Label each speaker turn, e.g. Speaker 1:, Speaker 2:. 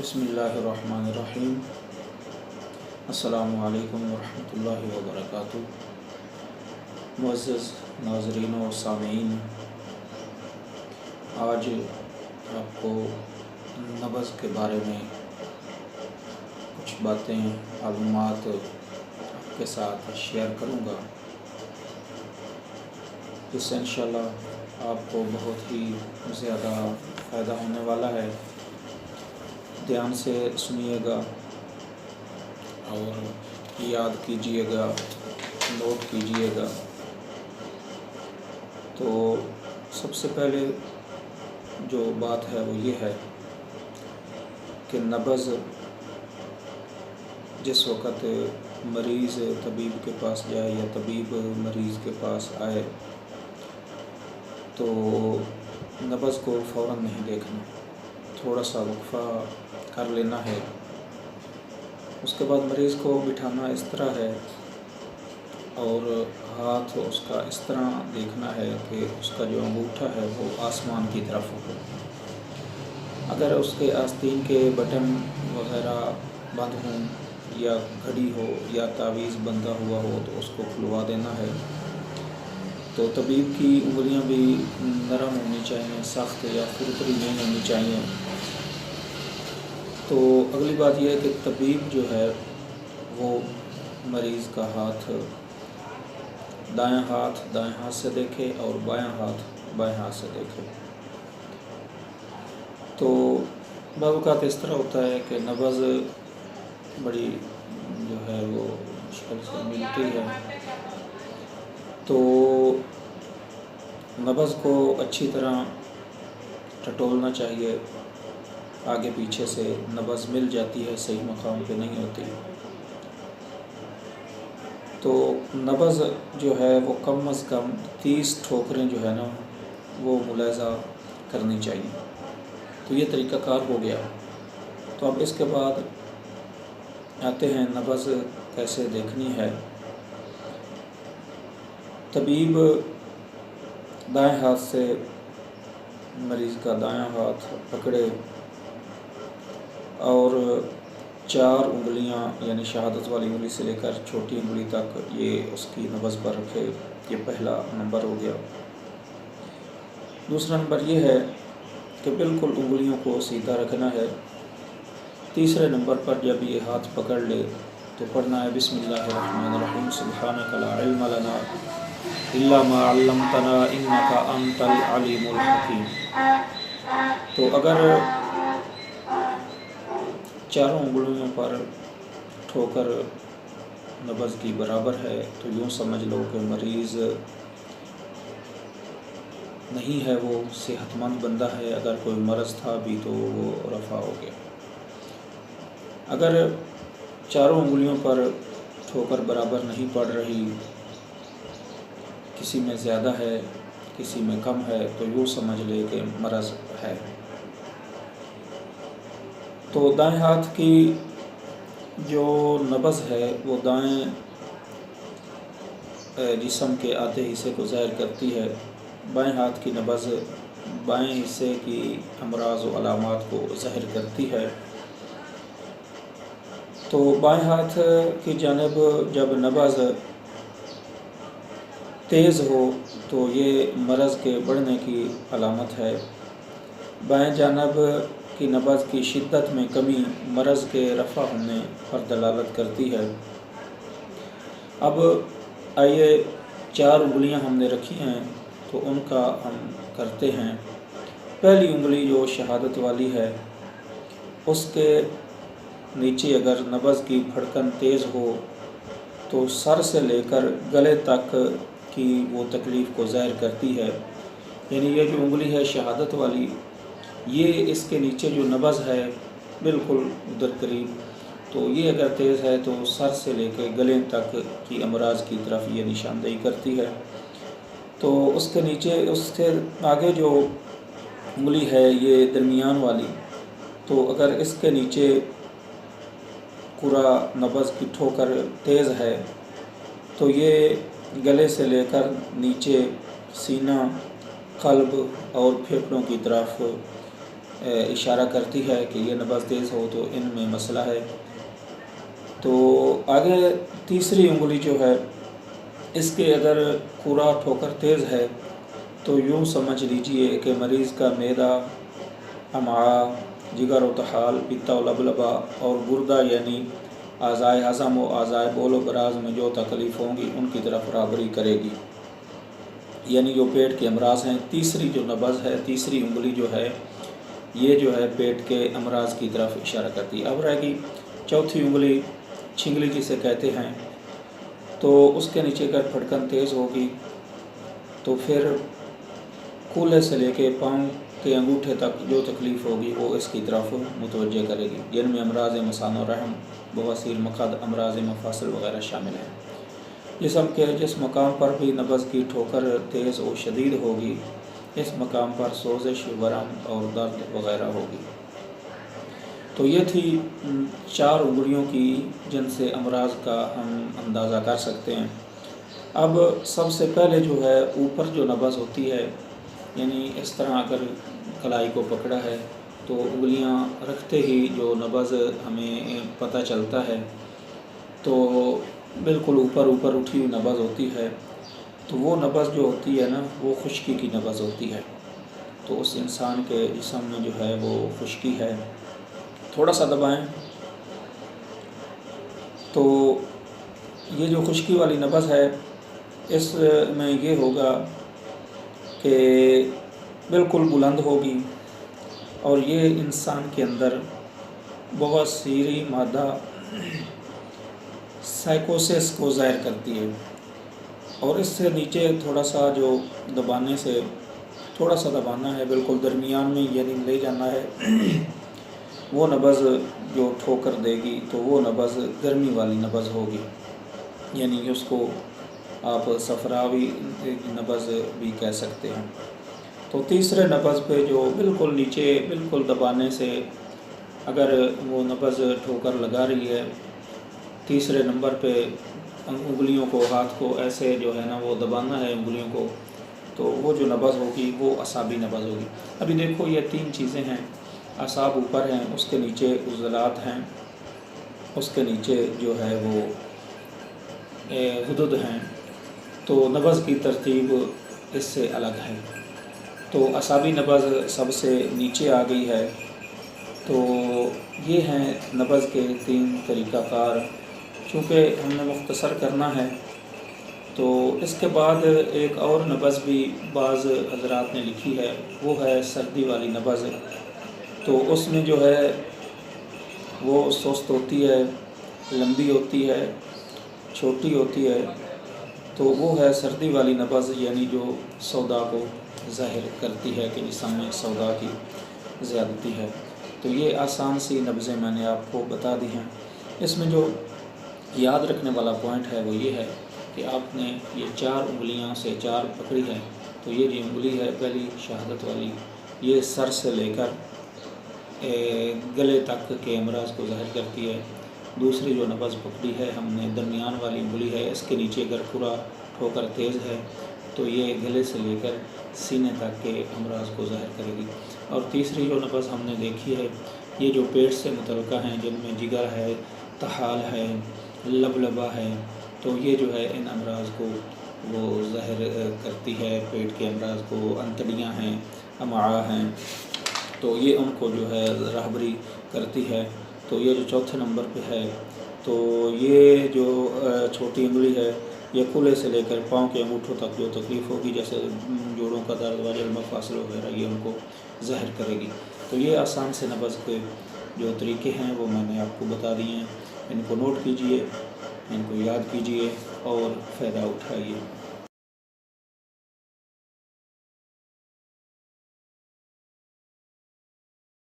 Speaker 1: بسم اللہ الرحمن الرحیم۔ السلام علیکم ورحمۃ اللہ وبرکاتہ۔ معزز ناظرین و سامعین، آج آپ کو نبض کے بارے میں کچھ باتیں معلومات آپ کے ساتھ شیئر کروں گا، جس سے انشاءاللہ آپ کو بہت ہی زیادہ فائدہ ہونے والا ہے۔ دھیان سے سنیے گا اور یاد کیجیے گا، نوٹ کیجیے گا۔ تو سب سے پہلے جو بات ہے وہ یہ ہے کہ نبض جس وقت مریض طبیب کے پاس جائے یا طبیب مریض کے پاس آئے تو نبض کو فوراً نہیں دیکھنا، تھوڑا سا وقفہ کر لینا ہے۔ اس کے بعد مریض کو بٹھانا اس طرح ہے اور ہاتھ اس کا اس طرح دیکھنا ہے کہ اس کا جو انگوٹھا ہے وہ آسمان کی طرف ہو۔ اگر اس کے آستین کے بٹن وغیرہ بند ہوں یا گھڑی ہو یا تعویذ بندھا ہوا ہو تو اس کو کھلوا دینا ہے۔ تو طبیب کی انگلیاں بھی نرم ہونی چاہیے، سخت یا کھرکھری نہیں ہونی چاہیے۔ تو اگلی بات یہ ہے کہ طبیب جو ہے وہ مریض کا دائیں ہاتھ سے دیکھے اور بائیں ہاتھ سے دیکھے۔ تو بعض اوقات اس طرح ہوتا ہے کہ نبض بڑی جو ہے وہ مشکل سے ملتی ہے، تو نبض کو اچھی طرح ٹٹولنا چاہیے۔ آگے پیچھے سے نبض مل جاتی ہے، صحیح مقام پہ نہیں ہوتی۔ تو نبض جو ہے وہ کم از کم 30 ٹھوکریں جو ہے نا وہ ملاحظہ کرنی چاہیے۔ تو یہ طریقہ کار ہو گیا۔ تو اب اس کے بعد آتے ہیں نبض کیسے دیکھنی ہے۔ طبیب دائیں ہاتھ سے مریض کا دائیں ہاتھ پکڑے اور 4 انگلیاں یعنی شہادت والی انگلی سے لے کر چھوٹی انگلی تک یہ اس کی نبض پر رکھے۔ یہ پہلا نمبر ہو گیا۔ دوسرا نمبر یہ ہے کہ بالکل انگلیوں کو سیدھا رکھنا ہے۔ تیسرے نمبر پر جب یہ ہاتھ پکڑ لے تو پڑھنا ہے بسم اللہ الرحمن الرحیم، سبحانک لا علم لنا الا ما علمتنا انک انت العلیم الحکیم۔ تو اگر چاروں انگلیوں پر ٹھوکر نبض کی برابر ہے تو یوں سمجھ لو کہ مریض نہیں ہے، وہ صحت مند بندہ ہے۔ اگر کوئی مرض تھا بھی تو وہ رفع ہو گیا۔ اگر چاروں انگلیوں پر ٹھوکر برابر نہیں پڑ رہی، کسی میں زیادہ ہے کسی میں کم ہے، تو یوں سمجھ لے کہ مرض ہے۔ تو دائیں ہاتھ کی جو نبض ہے وہ دائیں جسم کے آدھے حصے کو ظاہر کرتی ہے، بائیں ہاتھ کی نبض بائیں حصے کی امراض و علامات کو ظاہر کرتی ہے۔ تو بائیں ہاتھ کی جانب جب نبض تیز ہو تو یہ مرض کے بڑھنے کی علامت ہے۔ بائیں جانب کی نبض کی شدت میں کمی مرض کے رفع ہونے پر دلالت کرتی ہے۔ اب آئیے 4 انگلیاں ہم نے رکھی ہیں تو ان کا ہم کرتے ہیں۔ پہلی انگلی جو شہادت والی ہے اس کے نیچے اگر نبض کی دھڑکن تیز ہو تو سر سے لے کر گلے تک کی وہ تکلیف کو ظاہر کرتی ہے۔ یعنی یہ جو انگلی ہے شہادت والی، یہ اس کے نیچے جو نبض ہے بالکل ادھر قریب، تو یہ اگر تیز ہے تو سر سے لے کے گلے تک کی امراض کی طرف یہ نشاندہی کرتی ہے۔ تو اس کے نیچے اس سے آگے جو انگلی ہے یہ درمیان والی، تو اگر اس کے نیچے پورا نبض کی ٹھوکر تیز ہے تو یہ گلے سے لے کر نیچے سینہ، قلب اور پھیپھڑوں کی طرف اشارہ کرتی ہے کہ یہ نبض تیز ہو تو ان میں مسئلہ ہے۔ تو آگے تیسری انگلی جو ہے اس کے اگر پورا ٹھوکر تیز ہے تو یوں سمجھ لیجئے کہ مریض کا معدہ، امعاء، جگر و طحال، پتا و لبلبہ اور گردہ یعنی اعضائے ہضم و اعضائے بول و براز میں جو تکلیف ہوں گی ان کی طرف رہبری کرے گی، یعنی جو پیٹ کے امراض ہیں۔ تیسری جو نبض ہے، تیسری انگلی جو ہے یہ جو ہے پیٹ کے امراض کی طرف اشارہ کرتی ہے۔ اب رہے گی چوتھی انگلی، چھنگلی جسے کہتے ہیں، تو اس کے نیچے اگر پھٹکن تیز ہوگی تو پھر کولے سے لے کے پاؤں کے انگوٹھے تک جو تکلیف ہوگی وہ اس کی طرف متوجہ کرے گی، جن میں امراض مثانہ و رحم، بواسیر، مقعد، امراض مفاصل وغیرہ شامل ہیں۔ جسم کے جس مقام پر بھی نبض کی ٹھوکر تیز و شدید ہوگی اس مقام پر سوزش، ورم اور درد وغیرہ ہوگی۔ تو یہ تھی 4 انگلیوں کی جن سے امراض کا ہم اندازہ کر سکتے ہیں۔ اب سب سے پہلے جو ہے اوپر جو نبض ہوتی ہے، یعنی اس طرح اگر کلائی کو پکڑا ہے تو انگلیاں رکھتے ہی جو نبض ہمیں پتہ چلتا ہے تو بالکل اوپر اٹھی ہوئی نبض ہوتی ہے، تو وہ نبض جو ہوتی ہے نا وہ خشکی کی نبض ہوتی ہے۔ تو اس انسان کے جسم میں جو ہے وہ خشکی ہے، تھوڑا سا دبائیں تو یہ جو خشکی والی نبض ہے اس میں یہ ہوگا کہ بالکل بلند ہوگی اور یہ انسان کے اندر بواسیری مادہ سائیکوسس کو ظاہر کرتی ہے، اور اس سے نیچے تھوڑا سا جو دبانے سے تھوڑا سا دبانا ہے، بالکل درمیان میں یعنی لے جانا ہے، وہ نبض جو ٹھوکر دے گی تو وہ نبض گرمی والی نبض ہوگی، یعنی اس کو آپ صفراوی نبض بھی کہہ سکتے ہیں۔ تو تیسرے نبض پہ جو بالکل نیچے بالکل دبانے سے اگر وہ نبض ٹھوکر لگا رہی ہے، تیسرے نمبر پہ انگلیوں کو، ہاتھ کو ایسے جو ہے نا وہ دبانا ہے انگلیوں کو، تو وہ جو نبض ہوگی وہ اعصابی نبض ہوگی۔ ابھی دیکھو یہ 3 چیزیں ہیں، اعصاب اوپر ہیں، اس کے نیچے عضلات ہیں، اس کے نیچے جو ہے وہ غدد ہیں، تو نبض کی ترتیب اس سے الگ ہے۔ تو اعصابی نبض سب سے نیچے آ گئی ہے۔ تو یہ ہیں نبض کے 3 طریقہ کار۔ چونکہ ہم نے مختصر کرنا ہے تو اس کے بعد ایک اور نبض بھی بعض حضرات نے لکھی ہے، وہ ہے سردی والی نبض۔ تو اس میں جو ہے وہ سست ہوتی ہے، لمبی ہوتی ہے، چھوٹی ہوتی ہے، تو وہ ہے سردی والی نبض، یعنی جو سودا کو ظاہر کرتی ہے کہ جسم میں سودا کی زیادتی ہے۔ تو یہ آسان سی نبضیں میں نے آپ کو بتا دی ہیں۔ اس میں جو یاد رکھنے والا پوائنٹ ہے وہ یہ ہے کہ آپ نے یہ 4 انگلیاں سے 4 پکڑی ہے، تو یہ جو انگلی ہے پہلی شہادت والی، یہ سر سے لے کر گلے تک کے امراض کو ظاہر کرتی ہے۔ دوسری جو نبض پکڑی ہے ہم نے درمیان والی انگلی ہے، اس کے نیچے اگر پورا ٹھوکر تیز ہے تو یہ گلے سے لے کر سینے تک کے امراض کو ظاہر کرے گی۔ اور تیسری جو نبض ہم نے دیکھی ہے یہ جو پیٹ سے متعلقہ ہیں، جن میں جگر ہے، طحال ہے، لبلبہ ہے، تو یہ جو ہے ان امراض کو وہ ظاہر کرتی ہے، پیٹ کے امراض کو، انتڑیاں ہیں، امعاء ہیں، تو یہ ان کو جو ہے رہبری کرتی ہے۔ تو یہ جو چوتھے نمبر پہ ہے تو یہ جو چھوٹی انگلی ہے یہ کولے سے لے کر پاؤں کے انگوٹھوں تک جو تکلیف ہوگی، جیسے جوڑوں کا درد، وجل، مفاصل وغیرہ، یہ ان کو ظاہر کرے گی۔ تو یہ آسان سے نبض کے جو طریقے ہیں وہ میں نے آپ کو بتا دیے ہیں، ان کو نوٹ کیجئے، ان کو یاد کیجئے اور فائدہ اٹھائیے۔